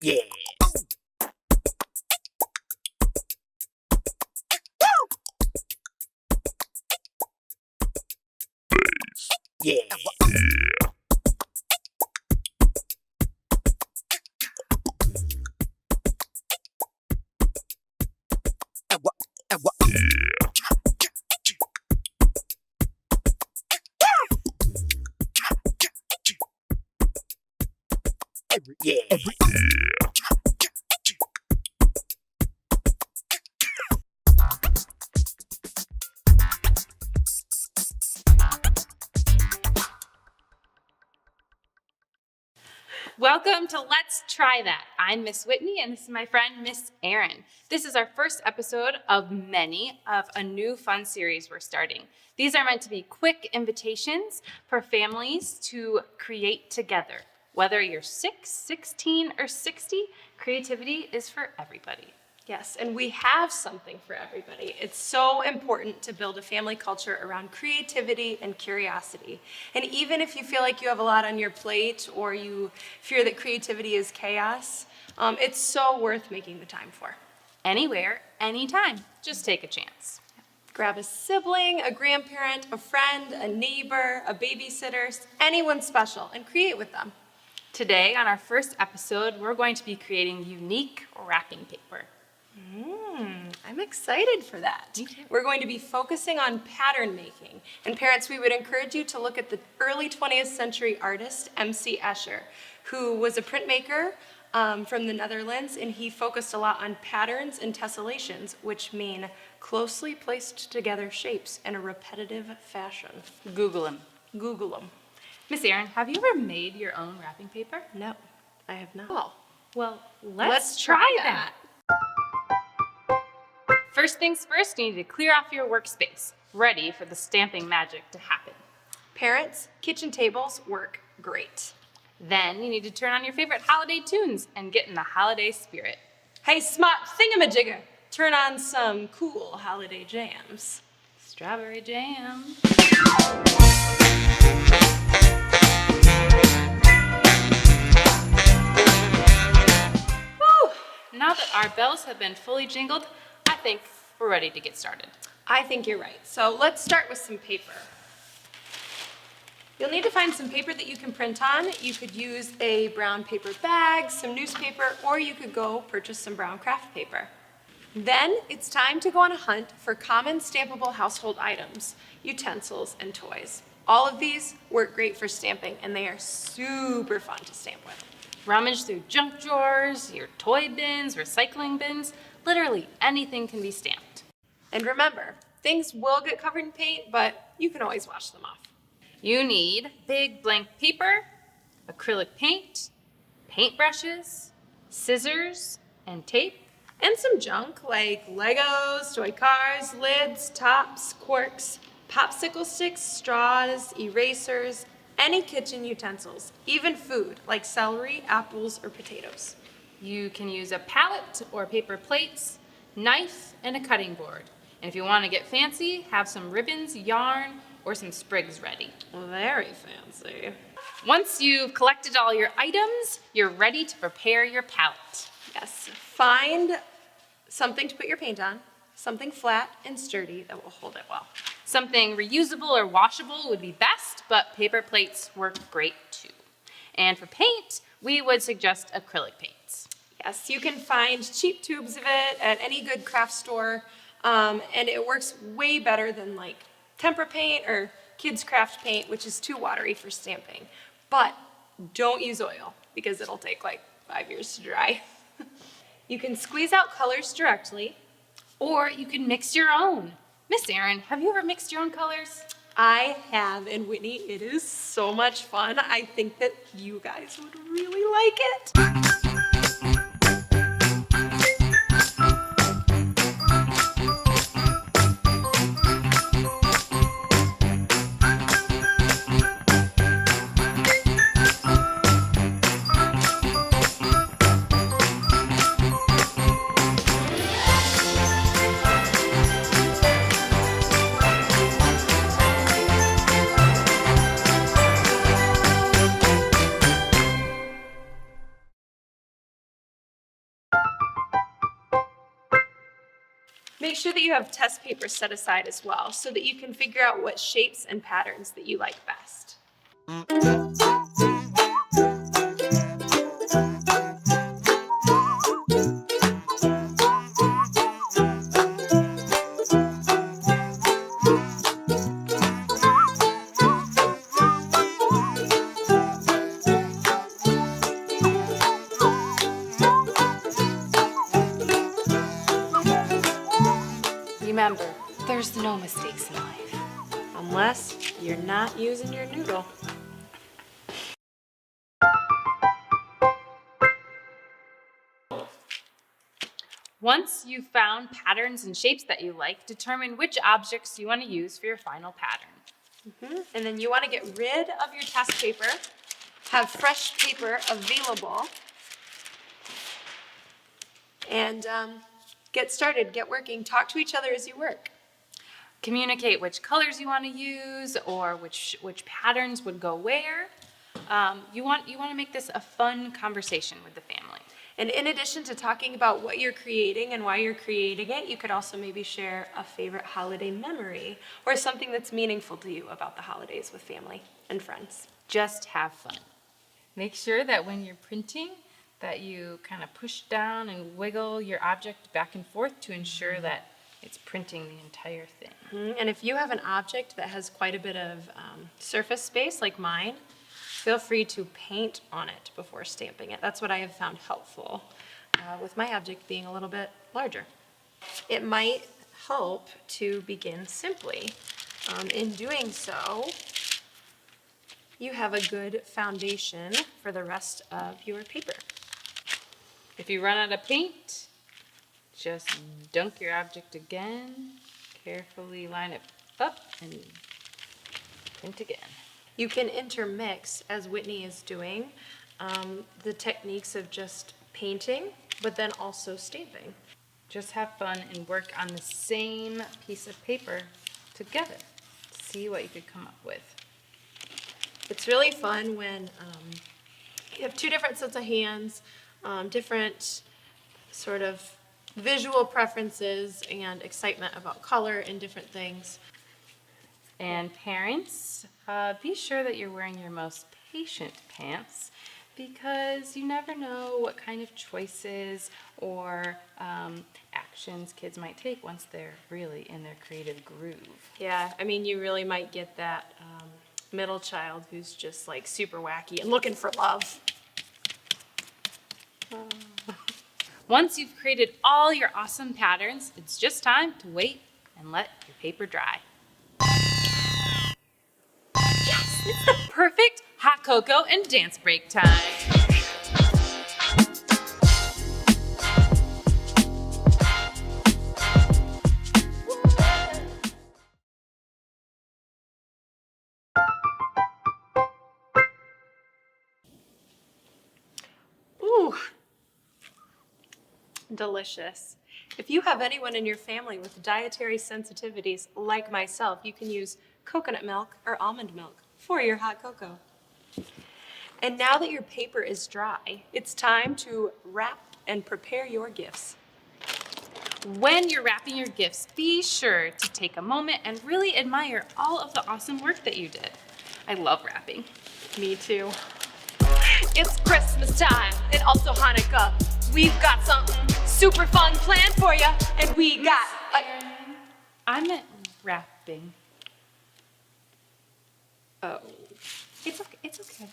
Yeah. Yeah. Yeah. Welcome to Let's Try That. I'm Miss Whitney, and this is my friend, Miss Erin. This is our first episode of many of a new fun series we're starting. These are meant to be quick invitations for families to create together. Whether you're 6, 16, or 60, creativity is for everybody. Yes, and we have something for everybody. It's so important to build a family culture around creativity and curiosity. And even if you feel like you have a lot on your plate or you fear that creativity is chaos, it's so worth making the time for. Anywhere, anytime. Just take a chance. Grab a sibling, a grandparent, a friend, a neighbor, a babysitter, anyone special, and create with them. Today, on our first episode, we're going to be creating unique wrapping paper. I'm excited for that. Me too. We're going to be focusing on pattern making. And parents, we would encourage you to look at the early 20th century artist, M.C. Escher, who was a printmaker from the Netherlands, and he focused a lot on patterns and tessellations, which mean closely placed together shapes in a repetitive fashion. Google them. Google them. Miss Erin, have you ever made your own wrapping paper? No, I have not. Oh, well, let's try that. First things first, you need to clear off your workspace, ready for the stamping magic to happen. Parents, kitchen tables work great. Then you need to turn on your favorite holiday tunes and get in the holiday spirit. Hey, smart thingamajigger, turn on some cool holiday jams. Strawberry jam. Woo! Now that our bells have been fully jingled, I think we're ready to get started. I think you're right. So let's start with some paper. You'll need to find some paper that you can print on. You could use a brown paper bag, some newspaper, or you could go purchase some brown craft paper. Then it's time to go on a hunt for common stampable household items, utensils, and toys. All of these work great for stamping, and they are super fun to stamp with. Rummage through junk drawers, your toy bins, recycling bins. Literally anything can be stamped. And remember, things will get covered in paint, but you can always wash them off. You need big blank paper, acrylic paint, paintbrushes, scissors, and tape. And some junk like Legos, toy cars, lids, tops, corks, popsicle sticks, straws, erasers, any kitchen utensils, even food like celery, apples, or potatoes. You can use a palette or paper plates, knife, and a cutting board. And if you want to get fancy, have some ribbons, yarn, or some sprigs ready. Very fancy. Once you've collected all your items, you're ready to prepare your palette. Yes, find something to put your paint on, something flat and sturdy that will hold it well. Something reusable or washable would be best, but paper plates work great too. And for paint, we would suggest acrylic paints. Yes, you can find cheap tubes of it at any good craft store, and it works way better than like tempera paint or kids craft paint, which is too watery for stamping. But don't use oil because it'll take like 5 years to dry. You can squeeze out colors directly, or you can mix your own. Miss Erin, have you ever mixed your own colors? I have, and Whitney, it is so much fun. I think that you guys would really like it. Make sure that you have test paper set aside as well so that you can figure out what shapes and patterns that you like best. Remember, there's no mistakes in life. Unless you're not using your noodle. Once you've found patterns and shapes that you like, determine which objects you want to use for your final pattern. And then you want to get rid of your test paper, have fresh paper available, and get started, get working, talk to each other as you work. Communicate which colors you want to use or which patterns would go where. You want to make this a fun conversation with the family. And in addition to talking about what you're creating and why you're creating it, you could also maybe share a favorite holiday memory or something that's meaningful to you about the holidays with family and friends. Just have fun. Make sure that when you're printing that you kind of push down and wiggle your object back and forth to ensure that it's printing the entire thing. And if you have an object that has quite a bit of surface space like mine, feel free to paint on it before stamping it. That's what I have found helpful with my object being a little bit larger. It might help to begin simply. In doing so, you have a good foundation for the rest of your paper. If you run out of paint, just dunk your object again, carefully line it up, and print again. You can intermix, as Whitney is doing, the techniques of just painting, but then also stamping. Just have fun and work on the same piece of paper together. See what you could come up with. It's really fun when you have two different sets of hands, different sort of visual preferences and excitement about color and different things. And parents, be sure that you're wearing your most patient pants because you never know what kind of choices or actions kids might take once they're really in their creative groove. Yeah, I mean, you really might get that middle child who's just like super wacky and looking for love. Once you've created all your awesome patterns, it's just time to wait and let your paper dry. Yes, it's the perfect hot cocoa and dance break time. Ooh, delicious. If you have anyone in your family with dietary sensitivities like myself, you can use coconut milk or almond milk for your hot cocoa. And now that your paper is dry, it's time to wrap and prepare your gifts. When you're wrapping your gifts, be sure to take a moment and really admire all of the awesome work that you did. I love wrapping. Me too. It's Christmas time and also Hanukkah. We've got something super fun planned for you, and we got I meant wrapping. Oh. It's okay. It's okay.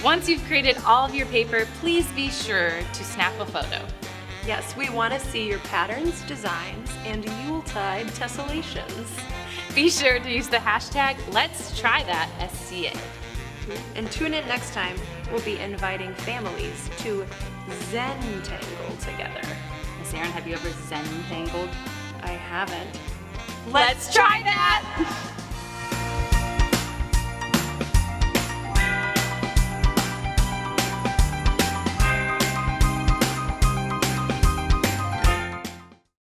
Once you've created all of your paper, please be sure to snap a photo. Yes, we want to see your patterns, designs, and Yuletide tessellations. Be sure to use the hashtag #Let'sTryThatSCA. And tune in next time. We'll be inviting families to Zen-tangle together. Miss Erin, have you ever Zen-tangled? I haven't. Let's try that!